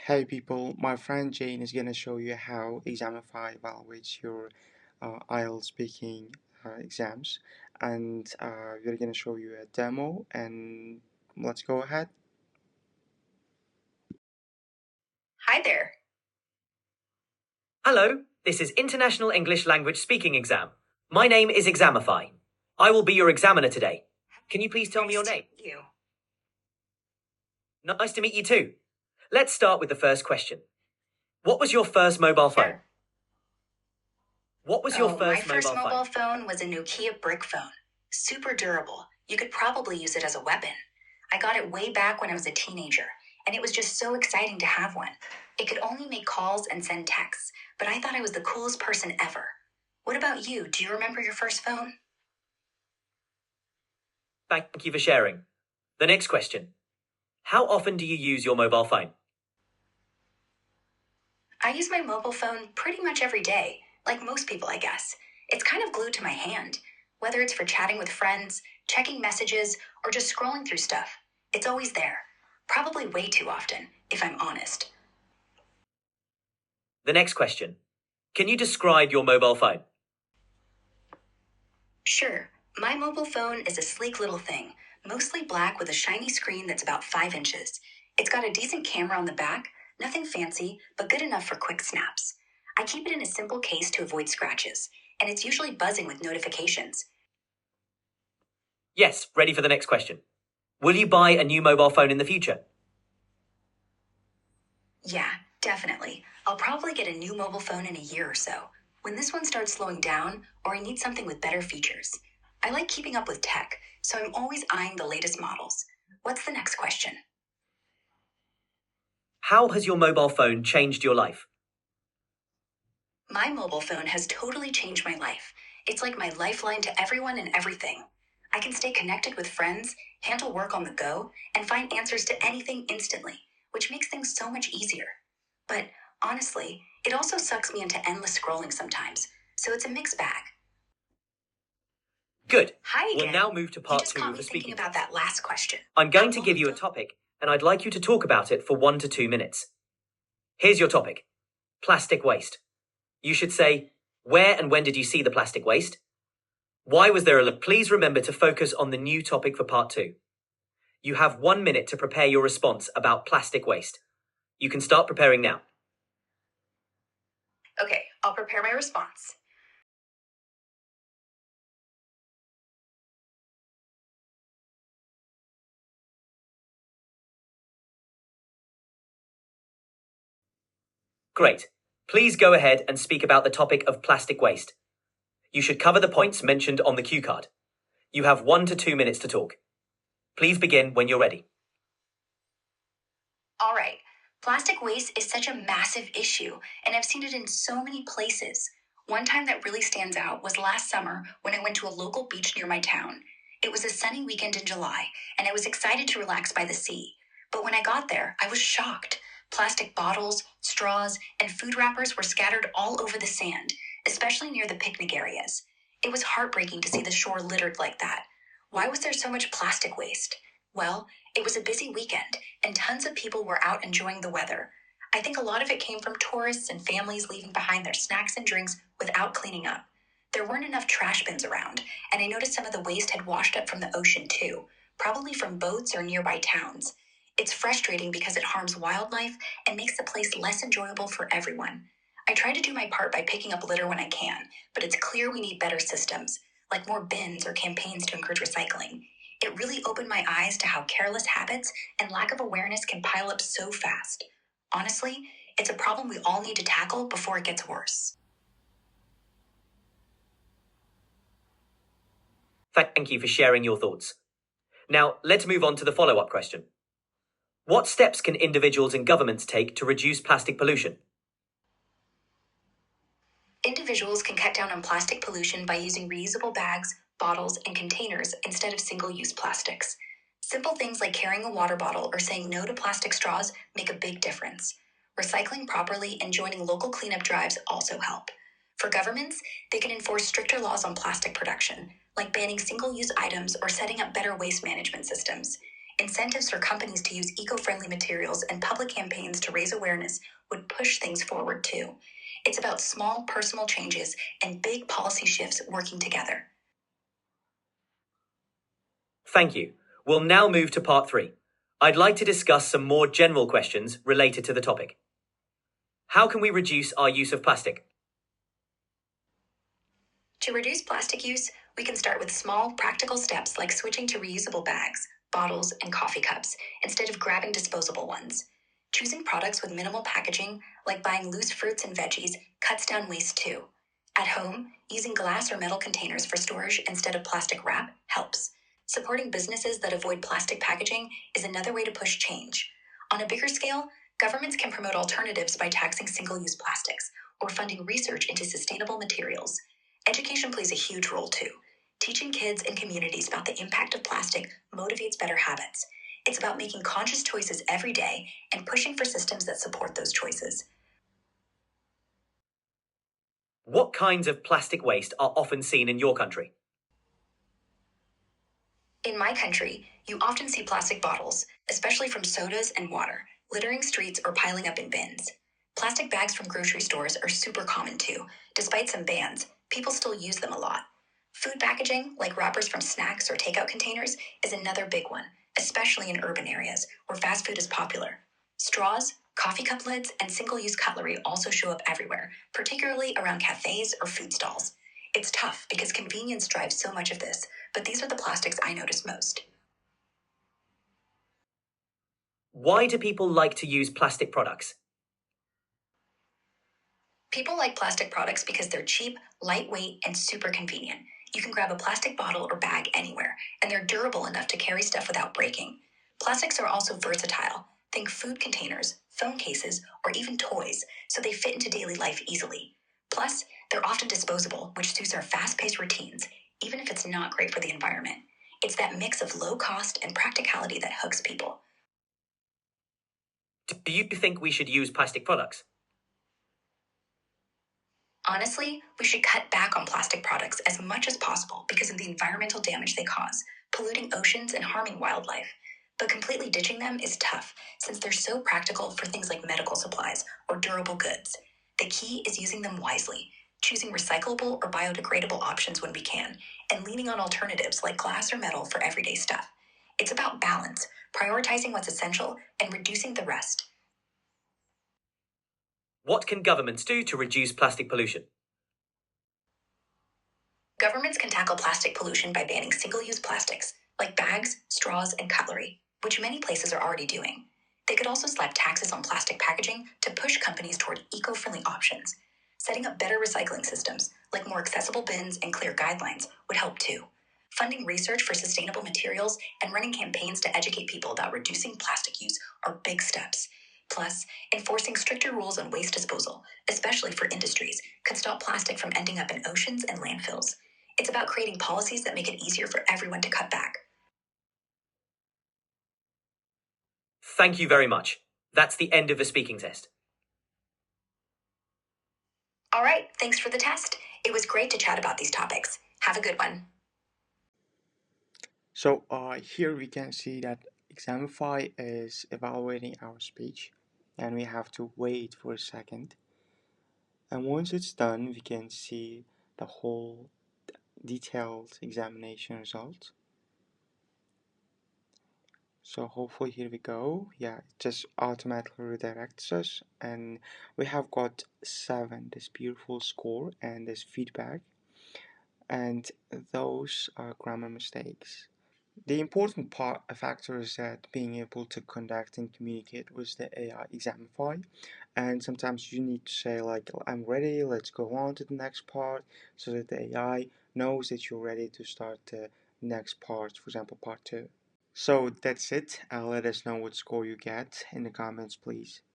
Hey people, my friend Jane is going to show you how Examify evaluates your IELTS speaking exams, and we're going to show you a demo, and let's go ahead. Hi there. Hello, this is International English Language Speaking Exam. My name is Examify. I will be your examiner today. Can you please tell me your name? You. Nice to meet you too. Let's start with the first question. What was your first mobile phone? Sure. What was your My first first mobile mobile phone? phone was a Nokia brick phone. Super durable. You could probably use it as a weapon. I got it way back when I was a teenager, and it was just so exciting to have one. It could only make calls and send texts, but I thought I was the coolest person ever. What about you? Do you remember your first phone? Thank you for sharing. The next question. How often do you use your mobile phone? I use my mobile phone pretty much every day, like most people, I guess. It's kind of glued to my hand, whether it's for chatting with friends, checking messages, or just scrolling through stuff. It's always there. Probably way too often, if I'm honest. The next question. Can you describe your mobile phone? Sure, my mobile phone is a sleek little thing, mostly black with a shiny screen that's about 5 inches. It's got a decent camera on the back, nothing fancy, but good enough for quick snaps. I keep it in a simple case to avoid scratches, and it's usually buzzing with notifications. Yes, ready for the next question. Will you buy a new mobile phone in the future? Yeah, definitely. I'll probably get a new mobile phone in a year or so, when this one starts slowing down or I need something with better features. I like keeping up with tech, so I'm always eyeing the latest models. What's the next question? How has your mobile phone changed your life? My mobile phone has totally changed my life. It's like my lifeline to everyone and everything. I can stay connected with friends, handle work on the go, and find answers to anything instantly, which makes things so much easier. But honestly, it also sucks me into endless scrolling sometimes, so it's a mixed bag. Good. Hi again. We'll now move to You part just 2 caught of me the thinking speaking about test. that last question. I'm going to give you a topic, and I'd like you to talk about it for 1 to 2 minutes. Here's your topic. Plastic waste. You should say, where and when did you see the plastic waste? Why was there a... Please remember to focus on the new topic for part 2. You have 1 minute to prepare your response about plastic waste. You can start preparing now. Okay, I'll prepare my response. Great. Please go ahead and speak about the topic of plastic waste. You should cover the points mentioned on the cue card. You have 1 to 2 minutes to talk. Please begin when you're ready. All right. Plastic waste is such a massive issue, and I've seen it in so many places. One time that really stands out was last summer when I went to a local beach near my town. It was a sunny weekend in July, and I was excited to relax by the sea. But when I got there, I was shocked. Plastic bottles, straws, and food wrappers were scattered all over the sand, especially near the picnic areas. It was heartbreaking to see the shore littered like that. Why was there so much plastic waste? Well, it was a busy weekend, and tons of people were out enjoying the weather. I think a lot of it came from tourists and families leaving behind their snacks and drinks without cleaning up. There weren't enough trash bins around, and I noticed some of the waste had washed up from the ocean too, probably from boats or nearby towns. It's frustrating because it harms wildlife and makes the place less enjoyable for everyone. I try to do my part by picking up litter when I can, but it's clear we need better systems, like more bins or campaigns to encourage recycling. It really opened my eyes to how careless habits and lack of awareness can pile up so fast. Honestly, it's a problem we all need to tackle before it gets worse. Thank you for sharing your thoughts. Now, let's move on to the follow-up question. What steps can individuals and governments take to reduce plastic pollution? Individuals can cut down on plastic pollution by using reusable bags, bottles, and containers instead of single-use plastics. Simple things like carrying a water bottle or saying no to plastic straws make a big difference. Recycling properly and joining local cleanup drives also help. For governments, they can enforce stricter laws on plastic production, like banning single-use items or setting up better waste management systems. Incentives for companies to use eco-friendly materials and public campaigns to raise awareness would push things forward too. It's about small personal changes and big policy shifts working together. Thank you. We'll now move to part 3. I'd like to discuss some more general questions related to the topic. How can we reduce our use of plastic? To reduce plastic use, we can start with small, practical steps like switching to reusable bags, bottles, and coffee cups instead of grabbing disposable ones. Choosing products with minimal packaging, like buying loose fruits and veggies, cuts down waste too. At home, using glass or metal containers for storage instead of plastic wrap helps. Supporting businesses that avoid plastic packaging is another way to push change. On a bigger scale, governments can promote alternatives by taxing single-use plastics or funding research into sustainable materials. Education plays a huge role too. Teaching kids and communities about the impact of plastic motivates better habits. It's about making conscious choices every day and pushing for systems that support those choices. What kinds of plastic waste are often seen in your country? In my country, you often see plastic bottles, especially from sodas and water, littering streets or piling up in bins. Plastic bags from grocery stores are super common too. Despite some bans, people still use them a lot. Food packaging, like wrappers from snacks or takeout containers, is another big one, especially in urban areas where fast food is popular. Straws, coffee cup lids, and single-use cutlery also show up everywhere, particularly around cafes or food stalls. It's tough because convenience drives so much of this, but these are the plastics I notice most. Why do people like to use plastic products? People like plastic products because they're cheap, lightweight, and super convenient. You can grab a plastic bottle or bag anywhere, and they're durable enough to carry stuff without breaking. Plastics are also versatile. Think food containers, phone cases, or even toys, so they fit into daily life easily. Plus, they're often disposable, which suits our fast-paced routines, even if it's not great for the environment. It's that mix of low cost and practicality that hooks people. Do you think we should use plastic products? Honestly, we should cut back on plastic products as much as possible because of the environmental damage they cause, polluting oceans and harming wildlife. But completely ditching them is tough since they're so practical for things like medical supplies or durable goods. The key is using them wisely, choosing recyclable or biodegradable options when we can, and leaning on alternatives like glass or metal for everyday stuff. It's about balance, prioritizing what's essential and reducing the rest. What can governments do to reduce plastic pollution? Governments can tackle plastic pollution by banning single-use plastics, like bags, straws, and cutlery, which many places are already doing. They could also slap taxes on plastic packaging to push companies toward eco-friendly options. Setting up better recycling systems, like more accessible bins and clear guidelines, would help too. Funding research for sustainable materials and running campaigns to educate people about reducing plastic use are big steps. Plus, enforcing stricter rules on waste disposal, especially for industries, could stop plastic from ending up in oceans and landfills. It's about creating policies that make it easier for everyone to cut back. Thank you very much. That's the end of the speaking test. All right, thanks for the test. It was great to chat about these topics. Have a good one. So here we can see that Examify is evaluating our speech, and we have to wait for a second. And once it's done, we can see the whole detailed examination result. So hopefully here we go. Yeah, it just automatically redirects us, and we have got 7, this beautiful score and this feedback, and those are grammar mistakes. The important factor is that being able to conduct and communicate with the AI Examify, and sometimes you need to say like, I'm ready, let's go on to the next part, so that the AI knows that you're ready to start the next part, for example part 2. So that's it. Let us know what score you get in the comments, please.